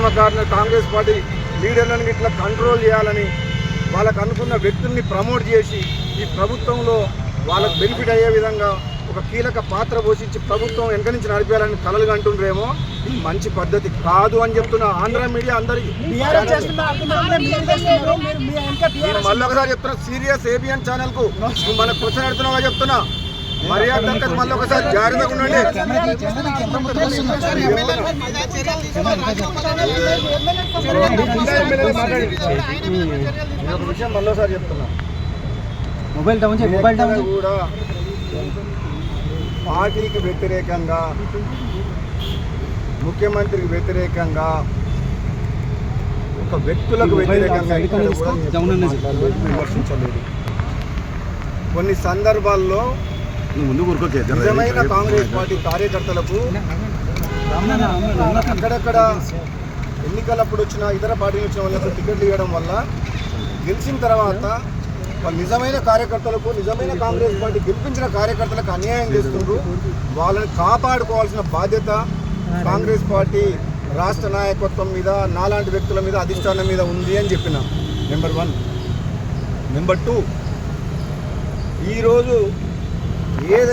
ఉద్యమకారులు కాంగ్రెస్ పార్టీ లీడర్లను ఇట్లా కంట్రోల్ చేయాలని వాళ్ళకు అనుకున్న వ్యక్తుల్ని ప్రమోట్ చేసి ఈ ప్రభుత్వంలో వాళ్ళకు బెనిఫిట్ అయ్యే విధంగా ఒక కీలక పాత్ర పోషించి ప్రభుత్వం వెనక నుంచి నడిపేయాలని కలలు అంటుండ్రేమో ఇది మంచి పద్ధతి కాదు అని చెప్తున్నా. ఆంధ్ర మీడియా అందరికీ నేను మళ్ళీ ఒకసారి చెప్తున్నా, సీరియస్ ఏబిఎన్ ఛానల్కు మన క్వశ్చన్ అడుగుతున్నాగా చెప్తున్నా, మర్యాద దక్కదు. మళ్ళీ ఒకసారి జాగ్రత్తగా ఉండండి. ఒక విషయం మళ్ళీ ఒకసారి చెప్తున్నా, మొబైల్ కూడా పార్టీకి వ్యతిరేకంగా ముఖ్యమంత్రికి వ్యతిరేకంగా ఒక వ్యక్తులకు వ్యతిరేకంగా విమర్శించలేదు. కొన్ని సందర్భాల్లో నిజమైన కాంగ్రెస్ పార్టీ కార్యకర్తలకు అక్కడక్కడ ఎన్నికలప్పుడు వచ్చిన ఇతర పార్టీలు వచ్చిన వాళ్ళకు టికెట్లు ఇవ్వడం వల్ల గెలిచిన తర్వాత నిజమైన కార్యకర్తలకు నిజమైన కాంగ్రెస్ పార్టీ గెలిపించిన కార్యకర్తలకు అన్యాయం చేస్తుండ్రు. వాళ్ళని కాపాడుకోవాల్సిన బాధ్యత కాంగ్రెస్ పార్టీ రాష్ట్ర నాయకత్వం మీద, నాలాంటి వ్యక్తుల మీద, అధిష్టానం మీద ఉంది అని చెప్పిన. నెంబర్ 1. నెంబర్ 2, ఈరోజు